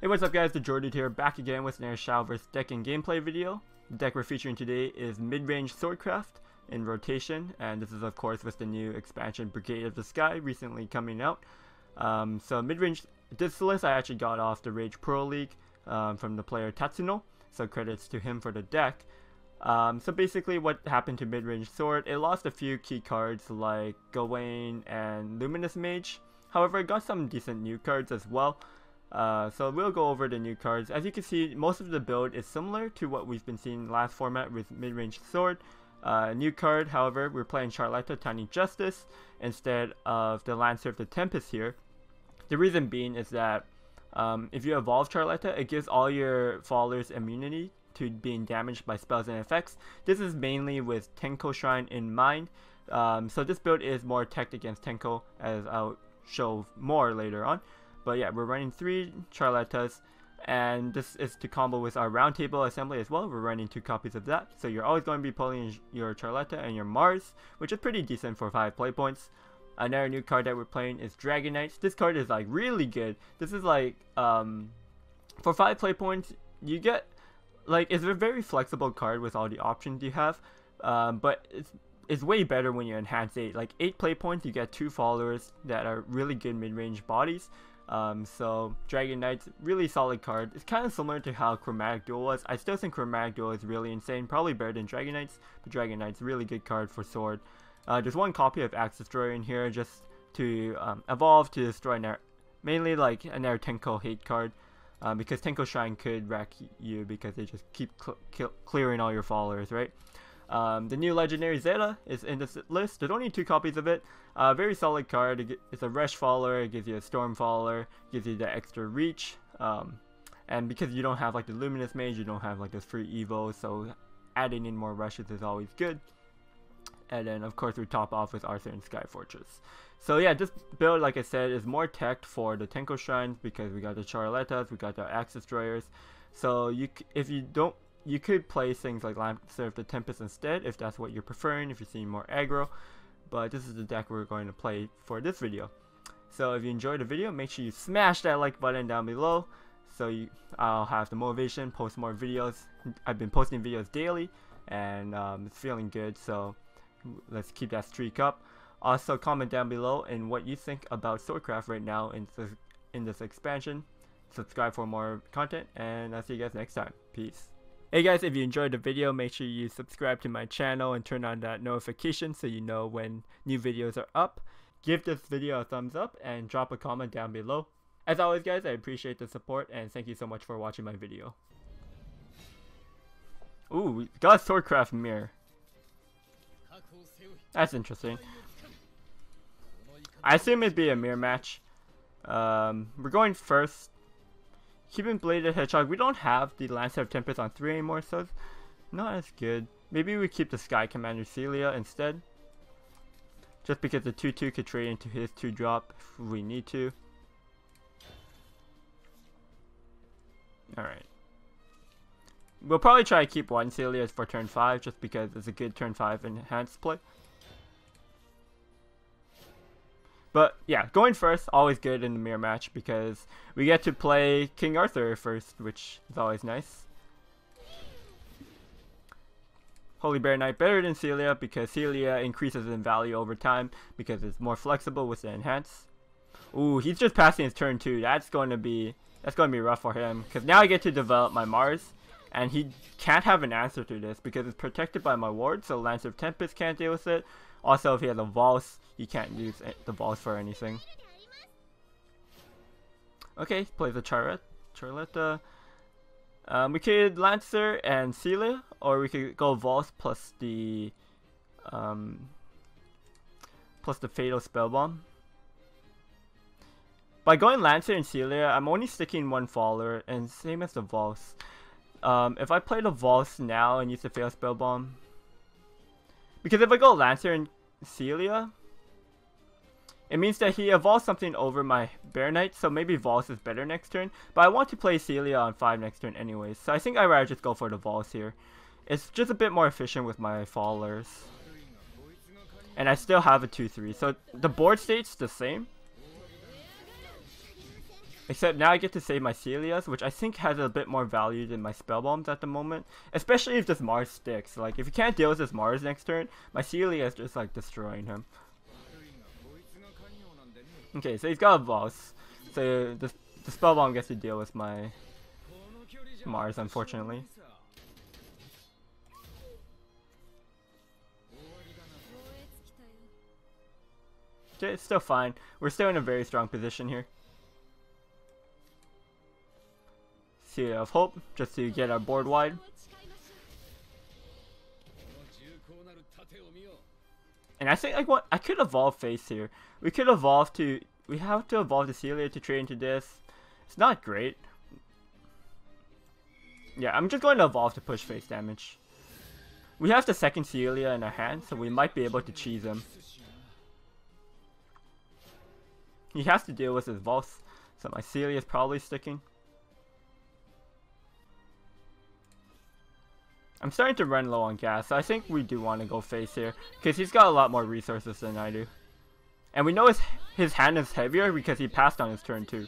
Hey, what's up guys, TheJordude here, back again with another Shadowverse deck and gameplay video. The deck we're featuring today is Midrange Swordcraft in rotation, and this is of course with the new expansion Brigade of the Sky recently coming out. So midrange, this list I actually got off the Rage Pro League from the player Tatsuno, so credits to him for the deck. So basically what happened to Midrange Sword, it lost a few key cards like Gawain and Luminous Mage, however it got some decent new cards as well. So we'll go over the new cards. As you can see, most of the build is similar to what we've been seeing last format with Midrange Sword. New card, however, we're playing Charletta Tiny Justice instead of the Lancer of the Tempest here. The reason being is that if you evolve Charletta, it gives all your followers immunity to being damaged by spells and effects. This is mainly with Tenko Shrine in mind. So this build is more tech against Tenko, as I'll show more later on. But yeah, we're running 3 Charlettas, and this is to combo with our Roundtable Assembly as well. We're running 2 copies of that, so you're always going to be pulling your Charletta and your Mars, which is pretty decent for 5 play points. Another new card that we're playing is Dragon Knights. This card is like really good. This is like, for 5 play points, you get, like, it's a very flexible card with all the options you have, but it's way better when you enhance 8. Like 8 play points, you get 2 followers that are really good mid-range bodies. So Dragon Knight's really solid card. It's kind of similar to how Chromatic Duel was. I still think Chromatic Duel is really insane, probably better than Dragon Knight's, but Dragon Knight's a really good card for sword. There's 1 copy of Axe Destroyer in here just to evolve to destroy mainly like another Tenko hate card, because Tenko Shrine could wreck you because they just keep clearing all your followers, right? The new Legendary Zeta is in this list. There's only 2 copies of it. Very solid card. It's a Rush follower, it gives you a Storm follower, gives you the extra reach. And because you don't have like the Luminous Mage, you don't have like this free Evo, so adding in more rushes is always good. And then of course we top off with Arthur and Sky Fortress. So yeah, this build, like I said, is more tech for the Tenko Shrines because we got the Charlettas, we got the Axe Destroyers. So if you don't, you could play things like Lancer of the Tempest instead if that's what you're preferring, if you're seeing more aggro. But this is the deck we're going to play for this video. So if you enjoyed the video, make sure you smash that like button down below, so I'll have the motivation, post more videos. I've been posting videos daily, and it's feeling good, so let's keep that streak up. Also comment down below in what you think about Swordcraft right now in this expansion. Subscribe for more content, and I'll see you guys next time. Peace. Hey guys, if you enjoyed the video, make sure you subscribe to my channel and turn on that notification so you know when new videos are up. Give this video a thumbs up and drop a comment down below. As always guys, I appreciate the support and thank you so much for watching my video. Ooh, we got a Swordcraft mirror. That's interesting. I assume it'd be a mirror match. We're going first. Keeping Bladed Hedgehog, we don't have the Lancer of Tempest on 3 anymore, so it's not as good. Maybe we keep the Sky Commander Celia instead. Just because the 2/2 could trade into his 2-drop if we need to. Alright. We'll probably try to keep 1 Celia for turn 5, just because it's a good turn 5 enhanced play. But yeah, going first, always good in the mirror match because we get to play King Arthur first, which is always nice. Holy Bear Knight better than Celia because Celia increases in value over time because it's more flexible with the enhance. Ooh, he's just passing his turn 2. That's going to be rough for him because now I get to develop my Mars, and he can't have an answer to this because it's protected by my ward, so Lancer of Tempest can't deal with it. Also, if he has a Valse, he can't use the Valse for anything. Okay, plays a Charletta. We could Lancer and Celia, or we could go Valse plus the Fatal Spellbomb. By going Lancer and Celia, I'm only sticking 1 follower, and same as the Valse. If I play the Valse now and use the Fatal Spellbomb, because if I go Lancer and Celia, it means that he evolves something over my Bear Knight, so maybe Valse is better next turn. But I want to play Celia on 5 next turn anyways, so I think I'd rather just go for the Valse here. It's just a bit more efficient with my followers. And I still have a 2/3, so the board state's the same. Except now I get to save my Celias, which I think has a bit more value than my spell bombs at the moment. Especially if this Mars sticks. Like, if you can't deal with this Mars next turn, my Celia is just like destroying him. Okay, so he's got a boss. So the spell bomb gets to deal with my Mars, unfortunately. Okay, it's still fine. We're still in a very strong position here. Seal of Hope, just to get our board wide. And I think I could evolve face here. We could evolve to, we have to evolve the Celia to trade into this. It's not great. Yeah, I'm just going to evolve to push face damage. We have the second Celia in our hand, so we might be able to cheese him. He has to deal with his Vulse, so my Celia is probably sticking. I'm starting to run low on gas, so I think we do want to go face here, because he's got a lot more resources than I do. And we know his hand is heavier because he passed on his turn too.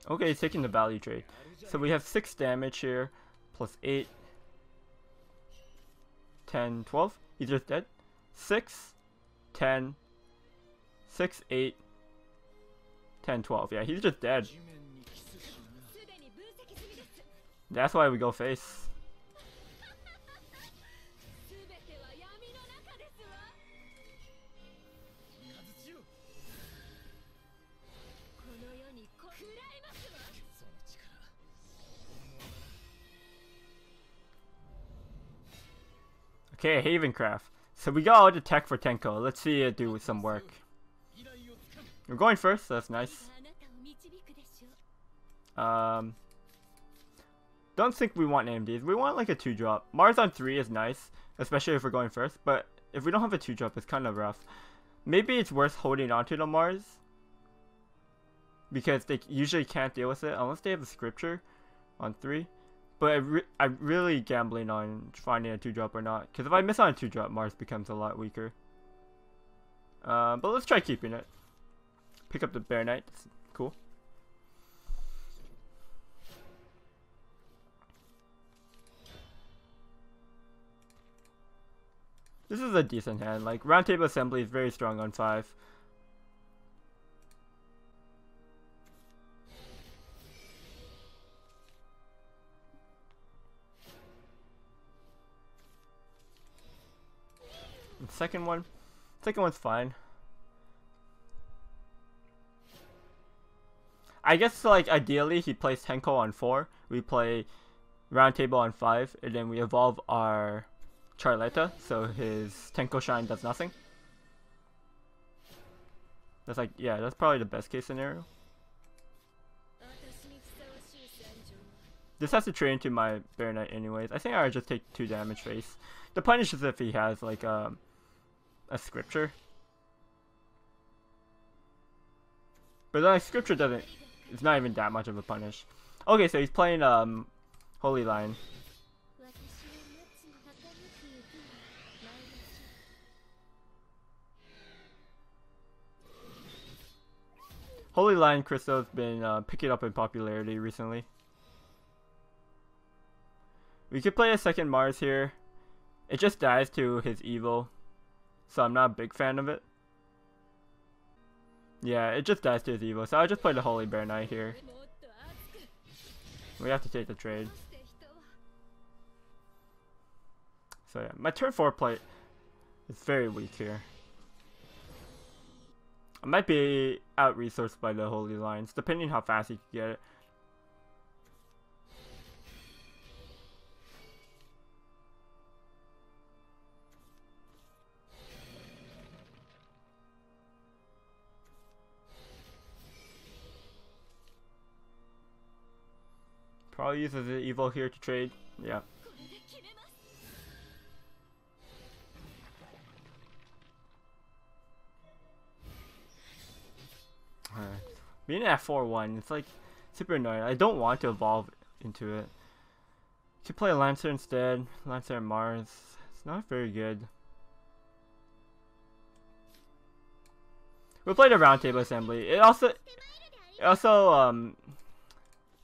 Okay, he's taking the value trade. So we have 6 damage here, plus 8, 10, 12. He's just dead. 6, 10, 6, 8, 10, 12. Yeah, he's just dead. That's why we go face. Okay, Havencraft. So we got all the tech for Tenko. Let's see it do some work. We're going first, so that's nice. Don't think we want AMDs. We want like a 2-drop. Mars on 3 is nice, especially if we're going first. But if we don't have a 2-drop, it's kind of rough. Maybe it's worth holding on to the Mars, because they usually can't deal with it unless they have a scripture on 3. But I'm really gambling on finding a 2-drop or not, because if I miss on a 2-drop, Mars becomes a lot weaker. But let's try keeping it. Pick up the Bear Knight. That's cool. This is a decent hand. Like, Roundtable Assembly is very strong on 5. The second one's fine. I guess, like, ideally he plays Tenko on 4, we play Roundtable on 5, and then we evolve our Charletta, so his Tenko Shine does nothing. That's like, yeah, that's probably the best case scenario. This has to trade into my Bear Knight anyways. I think I would just take 2 damage face. The punish is if he has, like, a scripture. But the scripture doesn't, it's not even that much of a punish. Okay, so he's playing Holy Lion. Holy Lion Crystal has been picking up in popularity recently. We could play a second Mars here. It just dies to his evil, so I'm not a big fan of it. Yeah, it just dies to his evil, so I'll just play the Holy Bear Knight here. We have to take the trade. So yeah, my turn 4 play is very weak here. I might be out-resourced by the Holy Lions, depending how fast he can get it. Probably uses the evil here to trade. Yeah. Being at 4-1, it's like super annoying. I don't want to evolve into it. Could play a Lancer instead. Lancer and Mars. It's not very good. We played a roundtable assembly. It also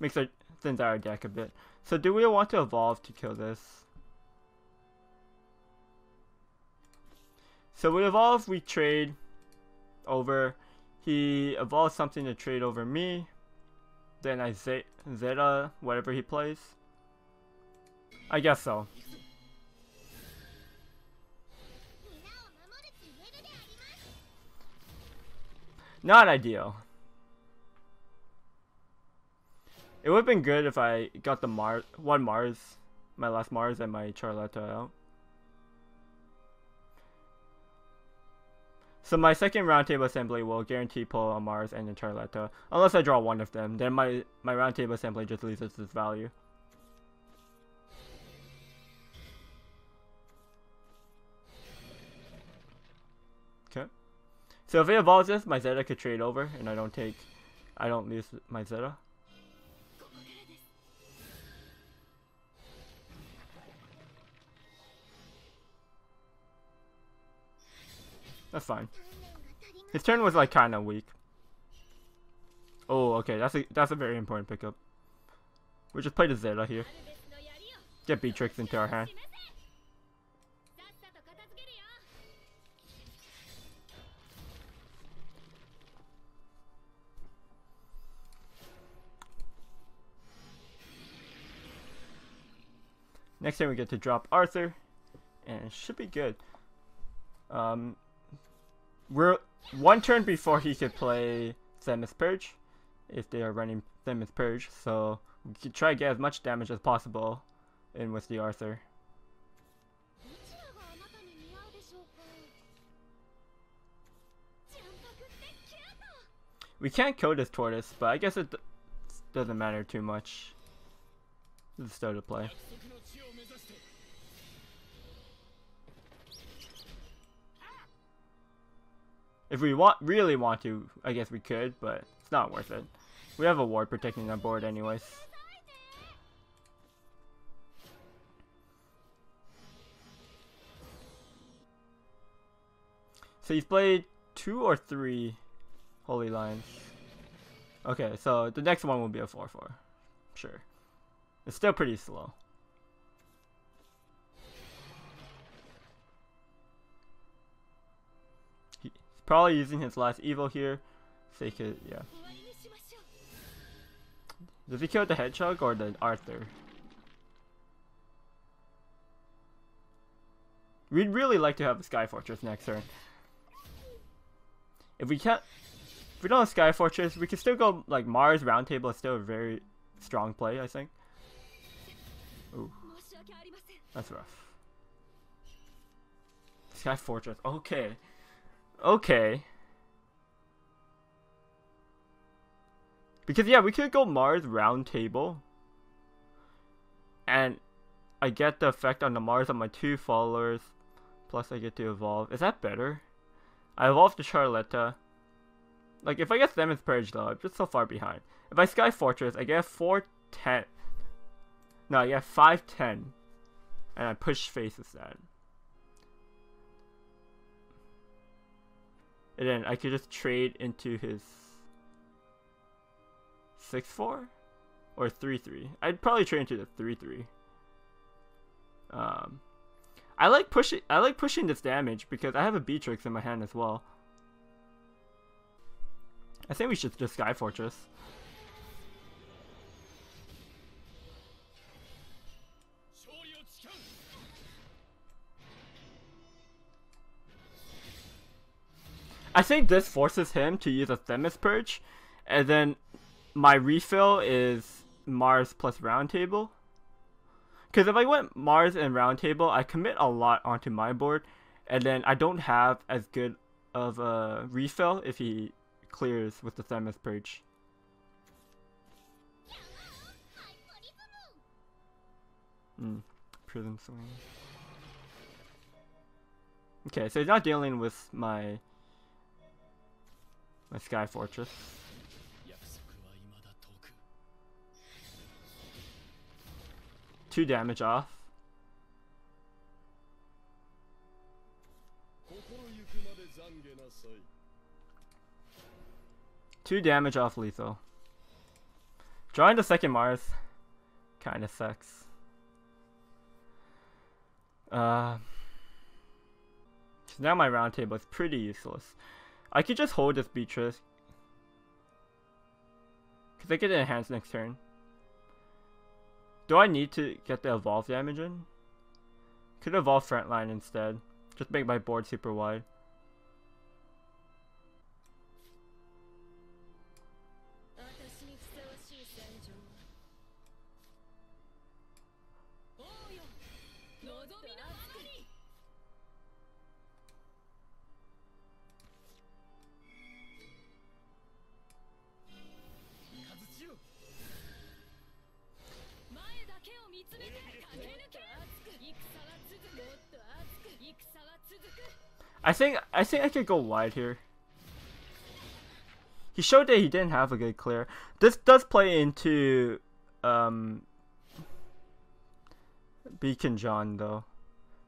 makes our thins out our deck a bit. So do we want to evolve to kill this? So we evolve, we trade over. He evolves something to trade over me. Then I Zeta whatever he plays. I guess so. Not ideal. It would have been good if I got the my last Mars and my Charlotta out. So my second roundtable assembly will guarantee pull a Mars and a Charlotta. Unless I draw one of them, then my roundtable assembly just loses its value. Okay. So if it evolves this, my Zeta could trade over and I don't lose my Zeta. That's fine. His turn was like kind of weak. Oh, okay. That's a very important pickup. We just played a Zeta here. Get Beatrix into our hand. Next time we get to drop Arthur, and it should be good. We're one turn before he could play Themis Purge, if they are running Themis Purge, so we could try to get as much damage as possible in with the Arthur. We can't kill this tortoise, but I guess it doesn't matter too much. It's still to play. If we really want to, I guess we could, but it's not worth it. We have a ward protecting our board anyways. So he's played 2 or 3 Holy Lions. Okay, so the next one will be a 4/4. Sure. It's still pretty slow. He's probably using his last evil here. So he could, yeah. Does he kill the Hedgehog or the Arthur? We'd really like to have a Sky Fortress next turn. If we don't have Sky Fortress, we can still go like Mars Roundtable is still a very strong play, I think. Ooh. That's rough. Sky Fortress. Okay. Okay. Because yeah, we could go Mars Roundtable. And I get the effect on the Mars on my 2 followers. Plus I get to evolve. Is that better? I evolved to Charlotta. Like if I get Themis Purge though, I'm just so far behind. If I Sky Fortress, I get 4/10. No, I get 5/10. And I push face instead. And then I could just trade into his 6/4 or 3/3. I'd probably trade into the 3/3. I like pushing this damage because I have a Beatrix in my hand as well. I think we should just Sky Fortress. I think this forces him to use a Themis Purge, and then my refill is Mars plus Roundtable. Because if I went Mars and Roundtable, I commit a lot onto my board, and then I don't have as good of a refill if he clears with the Themis Purge. Prism Swing. Okay, so he's not dealing with my Sky Fortress. 2 damage off. 2 damage off lethal. Drawing the second Mars kinda sucks. So now my round table is pretty useless. I could just hold this Beatrice, because I get an enhance next turn. Do I need to get the evolve damage in? Could evolve frontline instead. Just make my board super wide. I think I could go wide here. He showed that he didn't have a good clear. This does play into Beacon John though.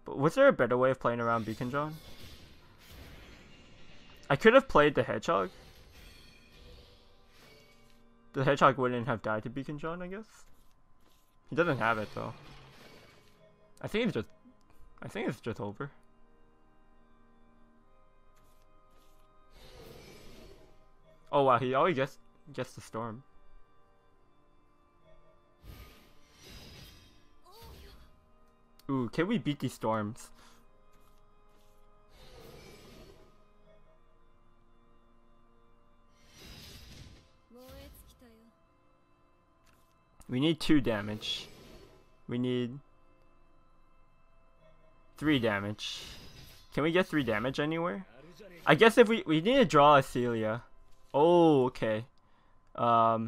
But was there a better way of playing around Beacon John? I could have played the Hedgehog. The Hedgehog wouldn't have died to Beacon John, I guess. He doesn't have it though. I think it's just over. Oh wow, he always gets the storm. Ooh, can we beat these storms? We need 2 damage. We need 3 damage. Can we get 3 damage anywhere? I guess if we need to draw a Celia. Oh, okay. I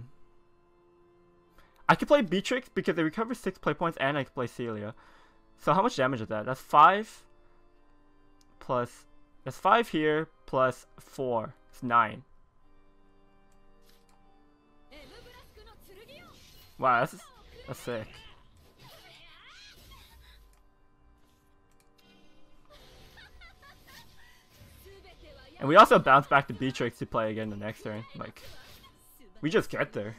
could play Beatrix because it recovers 6 play points, and I could play Celia. So how much damage is that? That's 5 plus... That's 5 here plus 4. It's 9. Wow, that's sick. And we also bounce back to Beatrix to play again the next turn. Like, we just get there.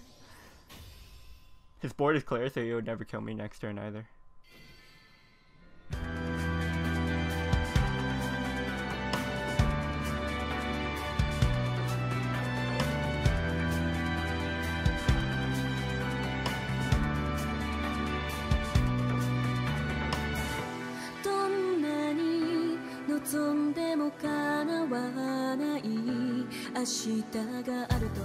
His board is clear, so he would never kill me next turn either.望んでも叶わない明日があると